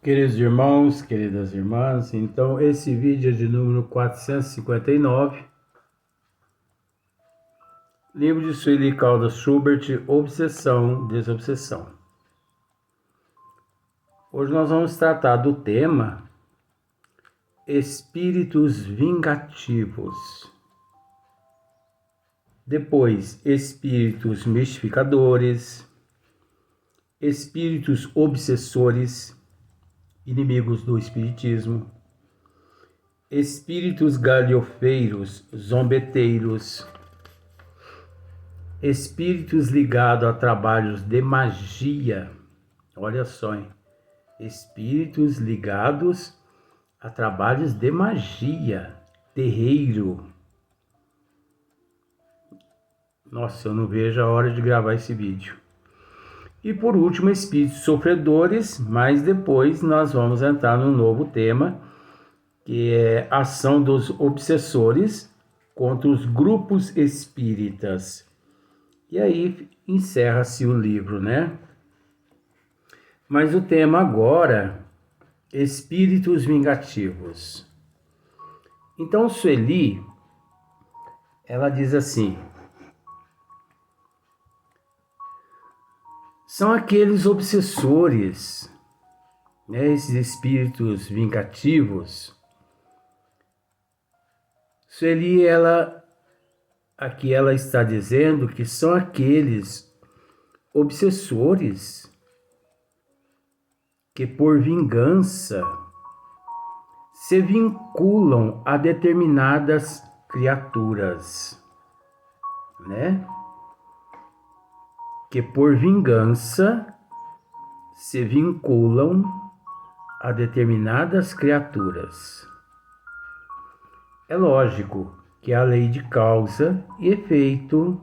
Queridos irmãos, queridas irmãs, então esse vídeo é de número 459, livro de Sueli Caldas Schubert, Obsessão, Desobsessão. Hoje nós vamos tratar do tema Espíritos Vingativos. Depois, Espíritos Mistificadores, Espíritos Obsessores, inimigos do Espiritismo, Espíritos galhofeiros, zombeteiros, espíritos ligados a trabalhos de magia. Olha só, hein? Espíritos ligados a trabalhos de magia, terreiro. Nossa, eu não vejo a hora de gravar esse vídeo. E por último, espíritos sofredores, mas depois nós vamos entrar no novo tema, que é a ação dos obsessores contra os grupos espíritas. E aí encerra-se o livro, né? Mas o tema agora, espíritos vingativos. Então Sueli, ela diz assim: são aqueles obsessores, né, esses espíritos vingativos. Sueli, aqui ela está dizendo que são aqueles obsessores que por vingança se vinculam a determinadas criaturas, né? Que por vingança se vinculam a determinadas criaturas. É lógico que a lei de causa e efeito,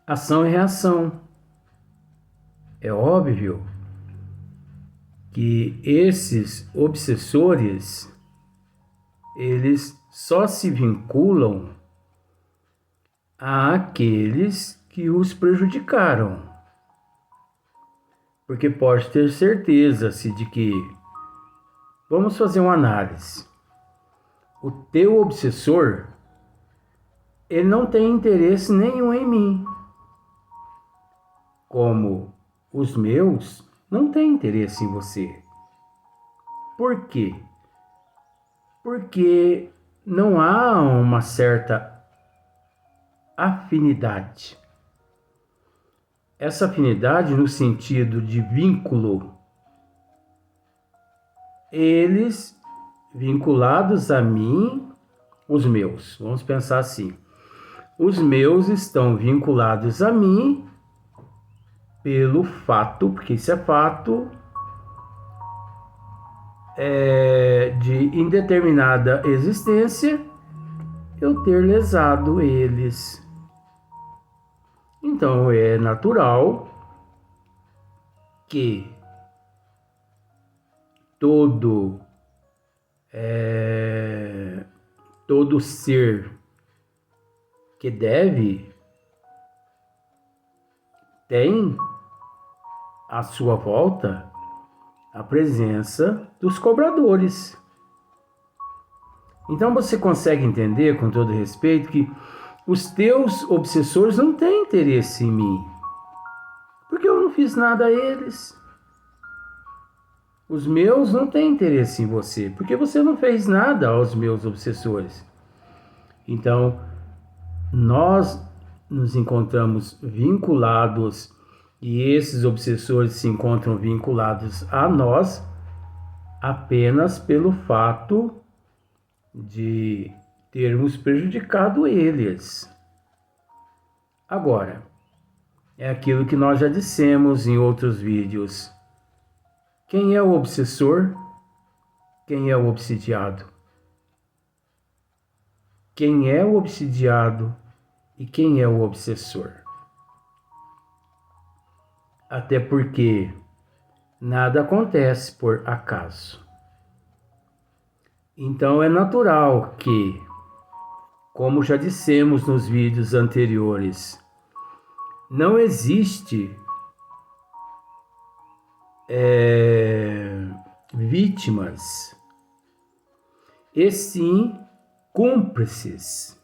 ação e reação. É óbvio que esses obsessores, eles só se vinculam àqueles que os prejudicaram. Porque pode ter certeza-se de que, vamos fazer uma análise, o teu obsessor, ele não tem interesse nenhum em mim, como os meus não têm interesse em você. Por quê? Porque não há uma certa afinidade. Essa afinidade no sentido de vínculo, eles vinculados a mim, os meus, vamos pensar assim, os meus estão vinculados a mim pelo fato, porque isso é fato, de indeterminada existência, eu ter lesado eles. Então é natural que todo ser que tem à sua volta a presença dos cobradores. Então você consegue entender, com todo respeito, que os teus obsessores não têm interesse em mim, porque eu não fiz nada a eles. Os meus não têm interesse em você, porque você não fez nada aos meus obsessores. Então, nós nos encontramos vinculados, e esses obsessores se encontram vinculados a nós apenas pelo fato de termos prejudicado eles. Agora, é aquilo que nós já dissemos em outros vídeos. Quem é o obsessor? Quem é o obsidiado? Quem é o obsidiado e quem é o obsessor? Até porque nada acontece por acaso. Então é natural que, como já dissemos nos vídeos anteriores, não existe vítimas, e sim cúmplices.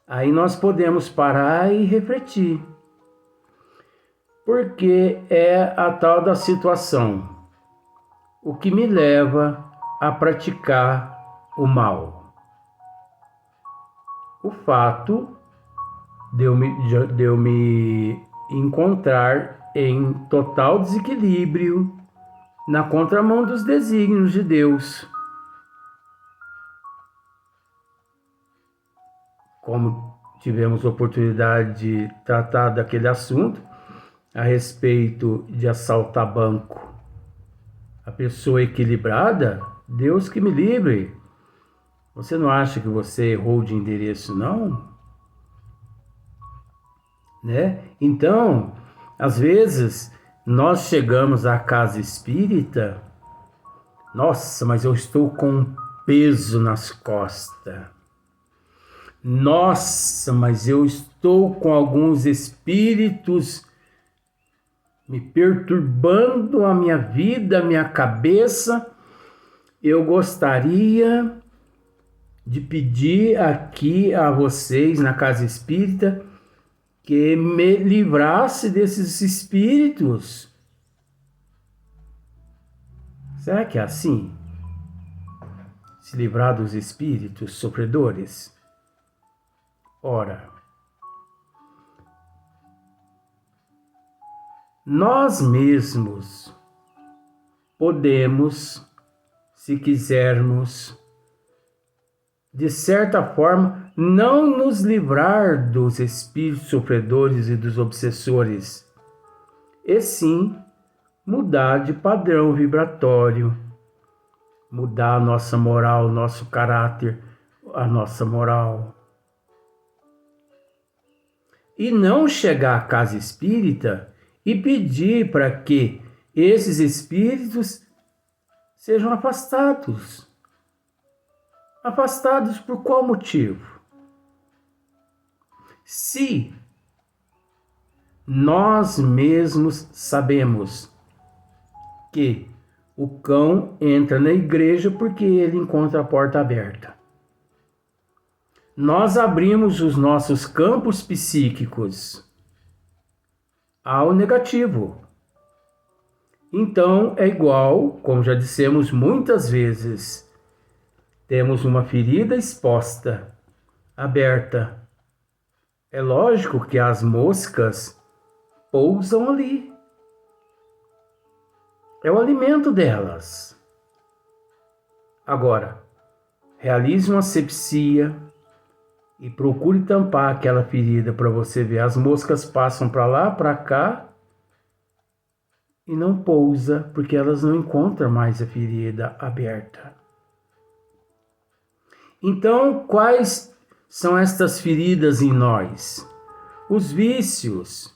Aí nós podemos parar e refletir. Porque é a tal da situação, o que me leva a praticar o mal. O fato de eu me encontrar em total desequilíbrio na contramão dos desígnios de Deus. Como tivemos oportunidade de tratar daquele assunto, a respeito de assaltar banco. A pessoa equilibrada, Deus que me livre. Você não acha que você errou de endereço, não? Né? Então, às vezes, nós chegamos à casa espírita, nossa, mas eu estou com um peso nas costas. Nossa, mas eu estou com alguns espíritos me perturbando a minha vida, a minha cabeça. Eu gostaria de pedir aqui a vocês na casa espírita que me livrasse desses espíritos. Será que é assim? Se livrar dos espíritos sofredores? Ora, nós mesmos podemos, se quisermos, de certa forma, não nos livrar dos espíritos sofredores e dos obsessores, e sim mudar de padrão vibratório, mudar a nossa moral, o nosso caráter, a nossa moral. E não chegar à casa espírita e pedir para que esses espíritos sejam afastados. Afastados por qual motivo? Se nós mesmos sabemos que o cão entra na igreja porque ele encontra a porta aberta. Nós abrimos os nossos campos psíquicos ao negativo. Então é igual, como já dissemos muitas vezes, temos uma ferida exposta, aberta. É lógico que as moscas pousam ali. É o alimento delas. Agora, realize uma asepsia e procure tampar aquela ferida para você ver. As moscas passam para lá, para cá e não pousa, porque elas não encontram mais a ferida aberta. Então, quais são estas feridas em nós? Os vícios,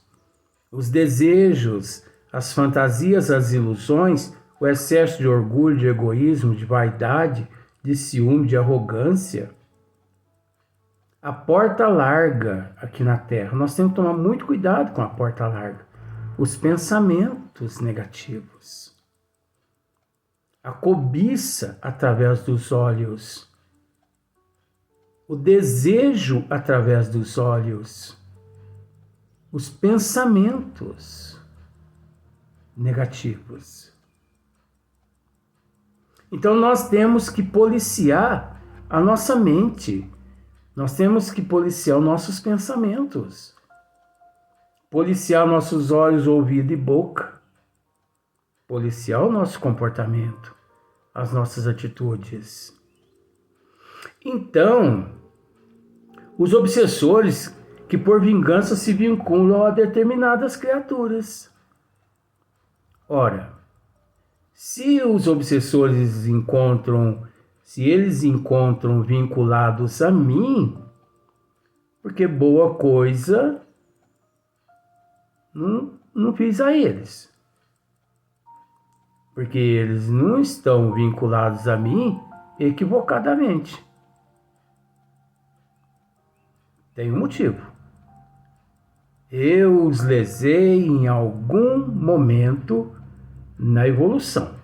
os desejos, as fantasias, as ilusões, o excesso de orgulho, de egoísmo, de vaidade, de ciúme, de arrogância. A porta larga aqui na Terra. Nós temos que tomar muito cuidado com a porta larga. Os pensamentos negativos. A cobiça através dos olhos. O desejo através dos olhos. Os pensamentos negativos. Então nós temos que policiar a nossa mente. Nós temos que policiar os nossos pensamentos. Policiar nossos olhos, ouvido e boca. Policiar o nosso comportamento, as nossas atitudes. Então, os obsessores que por vingança se vinculam a determinadas criaturas. Ora, se os obsessores eles encontram vinculados a mim, porque boa coisa não fiz a eles. Porque eles não estão vinculados a mim equivocadamente. Tem um motivo. Eu os lesei em algum momento na evolução.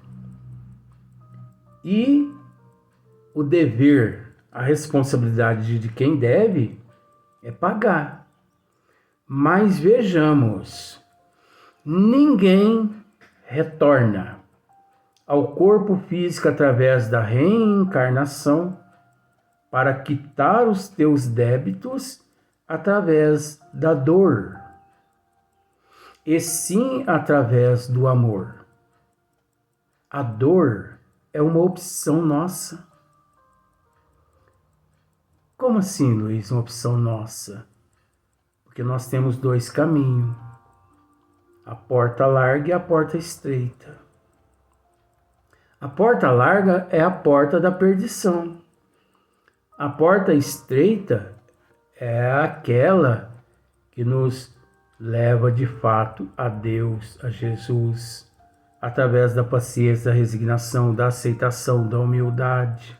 E o dever, a responsabilidade de quem deve é pagar. Mas vejamos, ninguém retorna ao corpo físico através da reencarnação para quitar os teus débitos através da dor, e sim através do amor. A dor é uma opção nossa. Como assim, Luiz, uma opção nossa? Porque nós temos dois caminhos, a porta larga e a porta estreita. A porta larga é a porta da perdição. A porta estreita é aquela que nos leva de fato a Deus, a Jesus, através da paciência, da resignação, da aceitação, da humildade.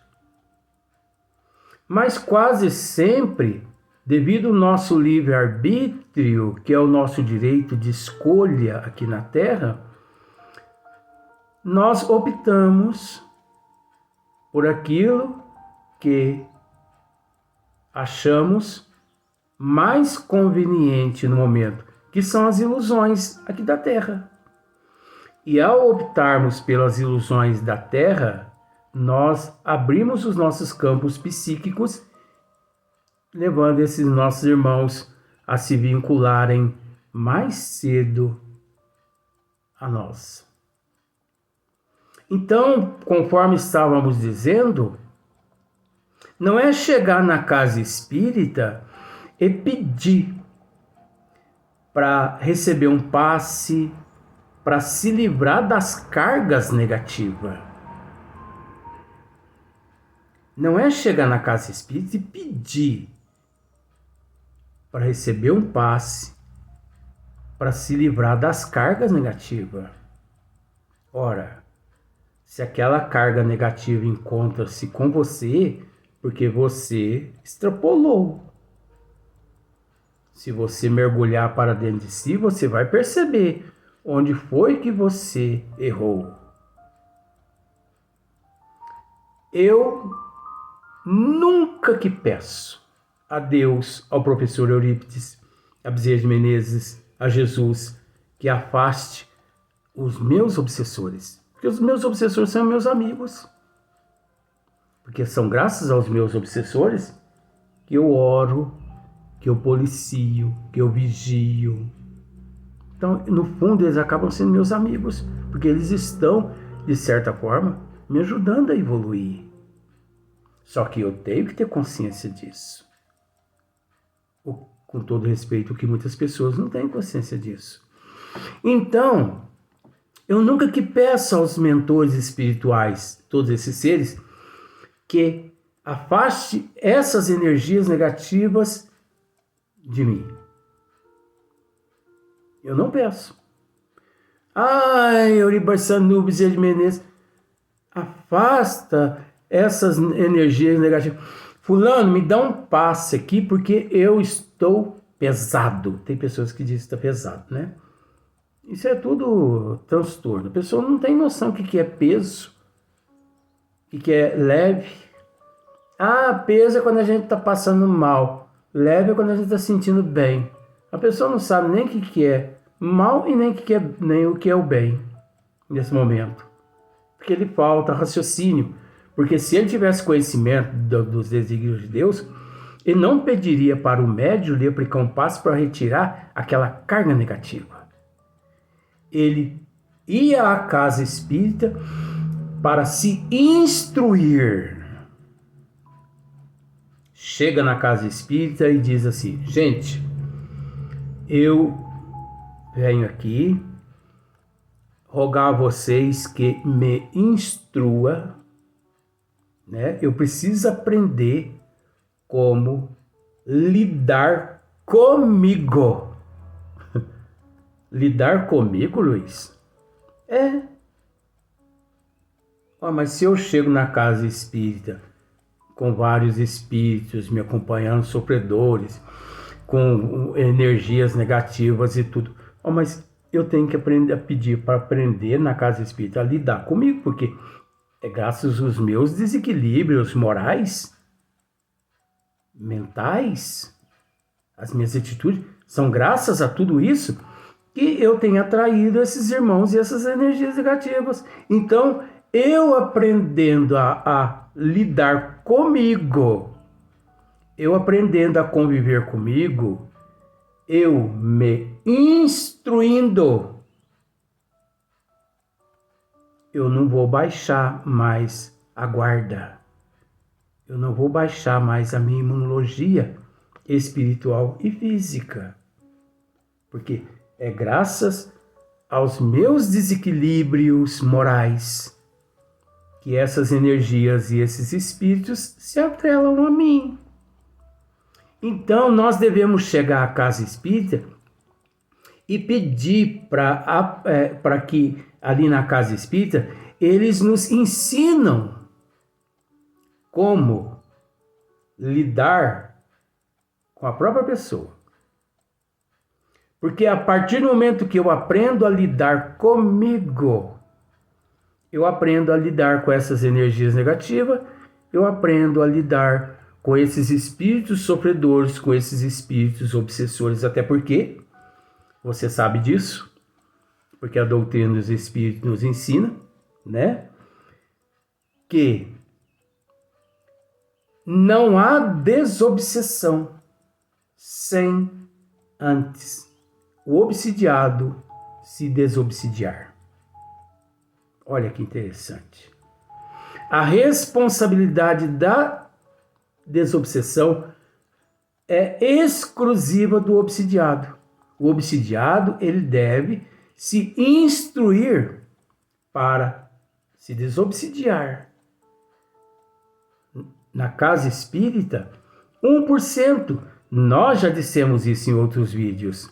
Mas quase sempre, devido ao nosso livre-arbítrio, que é o nosso direito de escolha aqui na Terra, nós optamos por aquilo que achamos mais conveniente no momento, que são as ilusões aqui da Terra. E ao optarmos pelas ilusões da Terra, nós abrimos os nossos campos psíquicos, levando esses nossos irmãos a se vincularem mais cedo a nós. Então, conforme estávamos dizendo, não é chegar na casa espírita e pedir para receber um passe, para se livrar das cargas negativas. Não é chegar na casa espírita e pedir para receber um passe, para se livrar das cargas negativas. Ora, se aquela carga negativa encontra-se com você, porque você extrapolou. Se você mergulhar para dentro de si, você vai perceber onde foi que você errou. Eu nunca que peço a Deus, ao professor Eurípides, a Bezerra de Menezes, a Jesus, que afaste os meus obsessores. Porque os meus obsessores são meus amigos. Porque são graças aos meus obsessores que eu oro, que eu policio, que eu vigio. Então, no fundo, eles acabam sendo meus amigos, porque eles estão, de certa forma, me ajudando a evoluir. Só que eu tenho que ter consciência disso. Com todo respeito, que muitas pessoas não têm consciência disso. Então, eu nunca que peço aos mentores espirituais, todos esses seres, que afaste essas energias negativas de mim. Eu não peço. Ai, Euribarçanu, Bezerra de Menezes, afasta essas energias negativas. Fulano, me dá um passe aqui porque eu estou pesado. Tem pessoas que dizem que está pesado, né? Isso é tudo transtorno. A pessoa não tem noção do que é peso, o que é leve. Ah, peso é quando a gente está passando mal. Leve é quando a gente está sentindo bem. A pessoa não sabe nem o que é mal e nem o que é o bem nesse momento. Porque ele falta raciocínio. Porque se ele tivesse conhecimento dos desígnios de Deus, ele não pediria para o médium lhe aplicar um passo para retirar aquela carga negativa. Ele ia à casa espírita para se instruir. Chega na casa espírita e diz assim: gente, eu venho aqui rogar a vocês que me instrua, né? Eu preciso aprender como lidar comigo. Lidar comigo, Luiz? É. Mas se eu chego na casa espírita com vários espíritos me acompanhando, sofredores, com energias negativas e tudo, mas eu tenho que aprender a pedir para aprender na casa espírita a lidar comigo, porque É graças aos meus desequilíbrios morais, mentais, as minhas atitudes. São graças a tudo isso que eu tenho atraído esses irmãos e essas energias negativas. Então, eu aprendendo a lidar comigo, eu aprendendo a conviver comigo, eu me instruindo, eu não vou baixar mais a guarda. Eu não vou baixar mais a minha imunologia espiritual e física. Porque é graças aos meus desequilíbrios morais que essas energias e esses espíritos se atrelam a mim. Então, nós devemos chegar à casa espírita e pedir para que ali na casa espírita eles nos ensinam como lidar com a própria pessoa. Porque a partir do momento que eu aprendo a lidar comigo, eu aprendo a lidar com essas energias negativas, eu aprendo a lidar com esses espíritos sofredores, com esses espíritos obsessores, até porque, você sabe disso, porque a doutrina dos espíritos nos ensina, né? Que não há desobsessão sem antes o obsidiado se desobsidiar. Olha que interessante. A responsabilidade da desobsessão é exclusiva do obsidiado. O obsidiado, ele deve se instruir para se desobsidiar. Na casa espírita, 1%. Nós já dissemos isso em outros vídeos.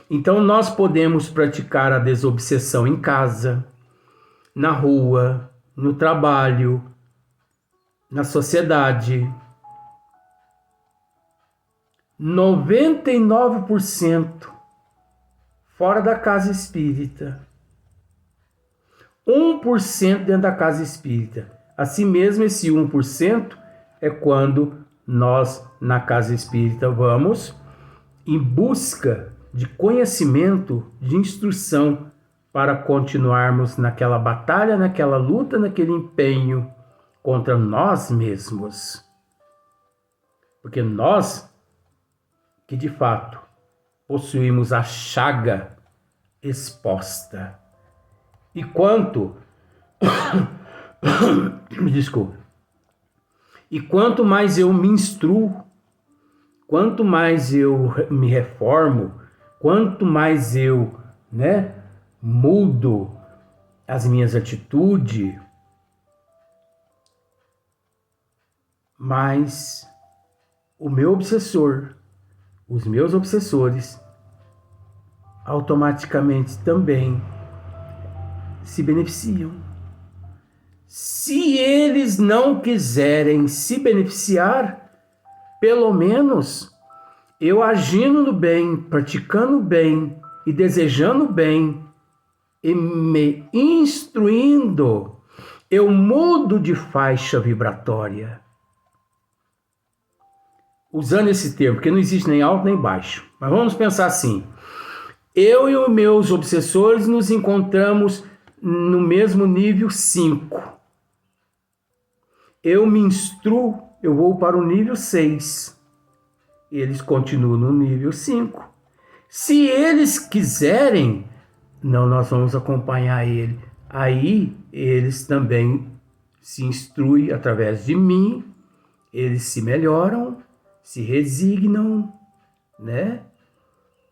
Então, nós podemos praticar a desobsessão em casa, na rua, no trabalho, na sociedade. 99% fora da casa espírita. 1% dentro da casa espírita. Assim mesmo, esse 1% é quando nós, na casa espírita, vamos em busca de conhecimento, de instrução, para continuarmos naquela batalha, naquela luta, naquele empenho contra nós mesmos. Porque nós, que de fato possuímos a chaga exposta. E quanto desculpa. E quanto mais eu me instruo, quanto mais eu me reformo, quanto mais eu, mudo as minhas atitudes, mais o meu obsessor, os meus obsessores, automaticamente também se beneficiam. Se eles não quiserem se beneficiar, pelo menos eu agindo no bem, praticando bem e desejando bem e me instruindo, eu mudo de faixa vibratória. Usando esse termo, porque não existe nem alto nem baixo. Mas vamos pensar assim. Eu e os meus obsessores nos encontramos no mesmo nível 5. Eu me instruo, eu vou para o nível 6. Eles continuam no nível 5. Se eles quiserem, não, nós vamos acompanhar ele. Aí eles também se instruem através de mim, eles se melhoram, se resignam,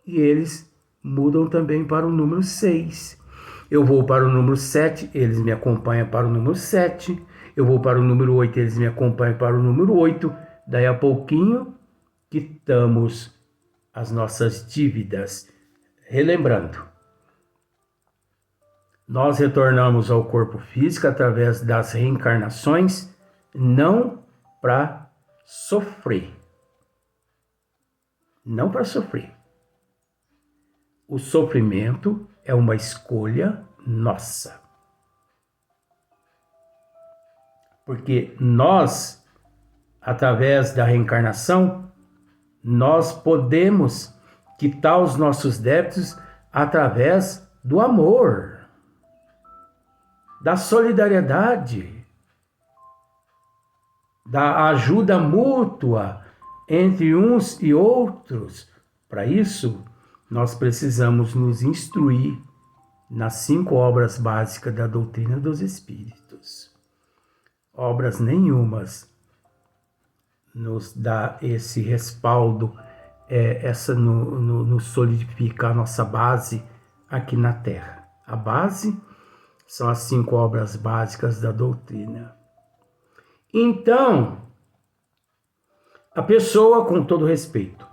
E eles mudam também para o número 6. Eu vou para o número 7, eles me acompanham para o número 7. Eu vou para o número 8, eles me acompanham para o número 8. Daí a pouquinho, quitamos as nossas dívidas. Relembrando, nós retornamos ao corpo físico através das reencarnações, não para sofrer. Não para sofrer. O sofrimento é uma escolha nossa. Porque nós, através da reencarnação, nós podemos quitar os nossos débitos através do amor, da solidariedade, da ajuda mútua entre uns e outros. Para isso, nós precisamos nos instruir nas 5 obras básicas da doutrina dos espíritos. Obras nenhumas nos dá esse respaldo, nos solidifica a nossa base aqui na Terra. A base são as 5 obras básicas da doutrina. Então, a pessoa, com todo respeito,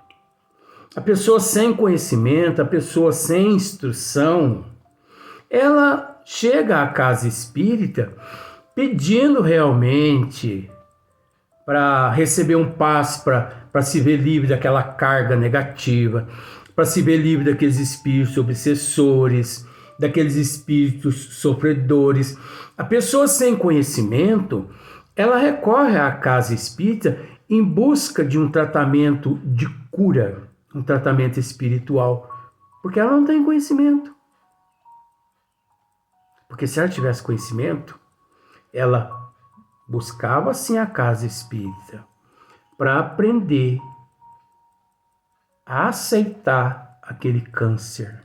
a pessoa sem conhecimento, a pessoa sem instrução, ela chega à casa espírita pedindo realmente para receber um passe, para se ver livre daquela carga negativa, para se ver livre daqueles espíritos obsessores, daqueles espíritos sofredores. A pessoa sem conhecimento, ela recorre à casa espírita em busca de um tratamento de cura, um tratamento espiritual, porque ela não tem conhecimento. Porque se ela tivesse conhecimento, ela buscava sim a casa espírita para aprender a aceitar aquele câncer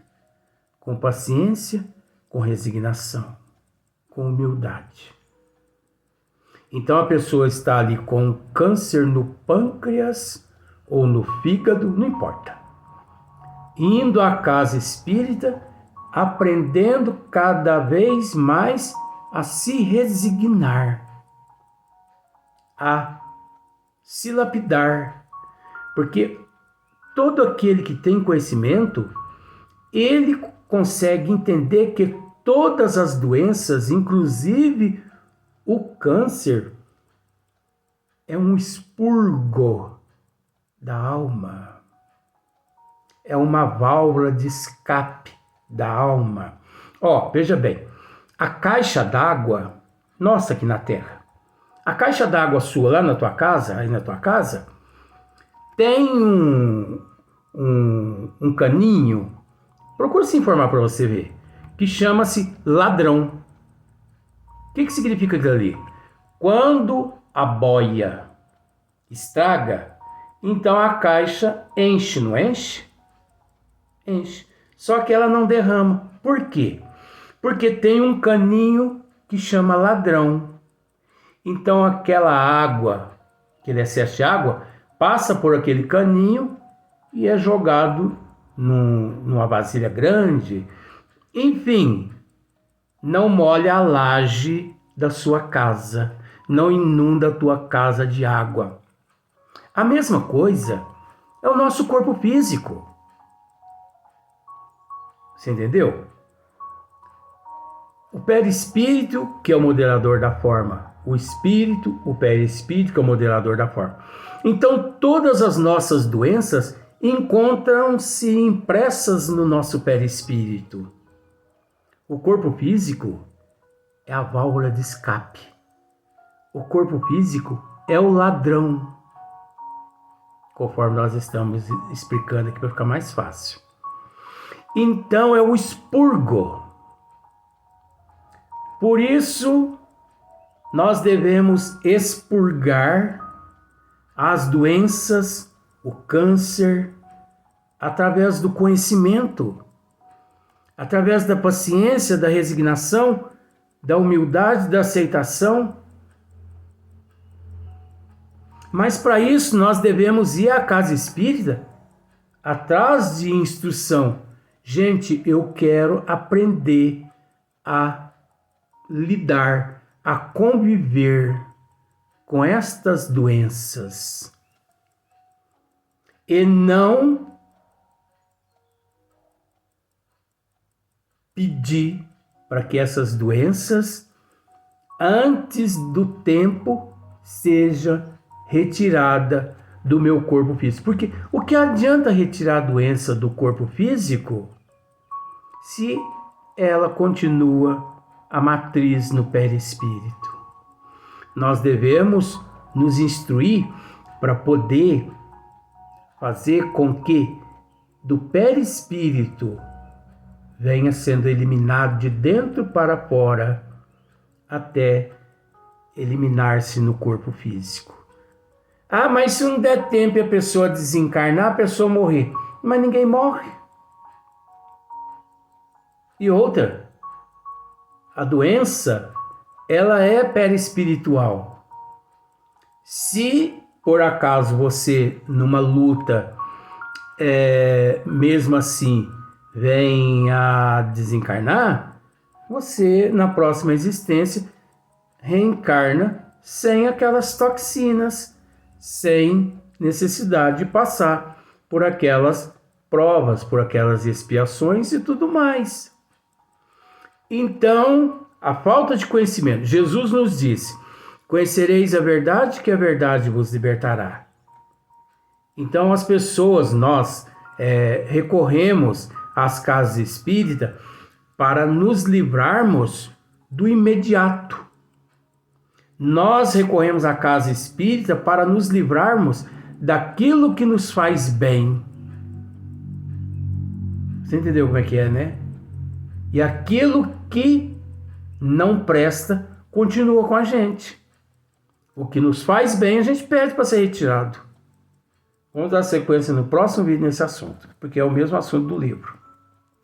com paciência, com resignação, com humildade. Então a pessoa está ali com câncer no pâncreas ou no fígado, não importa. Indo à casa espírita, aprendendo cada vez mais a se resignar, a se lapidar, porque todo aquele que tem conhecimento, ele consegue entender que todas as doenças, inclusive o câncer, é um expurgo da alma, é uma válvula de escape da alma. Veja bem, a caixa d'água, nossa aqui na Terra, a caixa d'água sua lá na tua casa, aí na tua casa, tem um caninho, procura se informar para você ver, que chama-se ladrão. O que significa aquilo ali? Quando a boia estraga, então a caixa enche, não enche? Enche. Só que ela não derrama. Por quê? Porque tem um caninho que chama ladrão. Então aquela água, aquele excesso de água, passa por aquele caninho e é jogado numa vasilha grande. Enfim, não molha a laje da sua casa, não inunda a tua casa de água. A mesma coisa é o nosso corpo físico. Você entendeu? O perispírito, que é o modelador da forma. O espírito, o perispírito, que é o modelador da forma. Então, todas as nossas doenças encontram-se impressas no nosso perispírito. O corpo físico é a válvula de escape. O corpo físico é o ladrão. Conforme nós estamos explicando aqui para ficar mais fácil. Então é o expurgo. Por isso, nós devemos expurgar as doenças, o câncer, através do conhecimento, através da paciência, da resignação, da humildade, da aceitação. Mas para isso nós devemos ir à casa espírita atrás de instrução. Gente, eu quero aprender a lidar, a conviver com estas doenças e não pedir para que essas doenças, antes do tempo, seja retirada do meu corpo físico. Porque o que adianta retirar a doença do corpo físico se ela continua a matriz no perispírito? nós devemos nos instruir para poder fazer com que do perispírito venha sendo eliminado de dentro para fora até eliminar-se no corpo físico. Ah, mas se não der tempo e a pessoa desencarnar, a pessoa morrer. Mas ninguém morre. E outra, a doença, ela é perispiritual. Se por acaso você, numa luta, mesmo assim, vem a desencarnar, você, na próxima existência, reencarna sem aquelas toxinas, sem necessidade de passar por aquelas provas, por aquelas expiações e tudo mais. Então, a falta de conhecimento. Jesus nos disse: conhecereis a verdade, que a verdade vos libertará. Então, as pessoas, nós recorremos às casas espíritas para nos livrarmos do imediato. Nós recorremos à casa espírita para nos livrarmos daquilo que nos faz bem. Você entendeu como é que é, né? E aquilo que não presta continua com a gente. O que nos faz bem a gente pede para ser retirado. Vamos dar sequência no próximo vídeo nesse assunto, porque é o mesmo assunto do livro.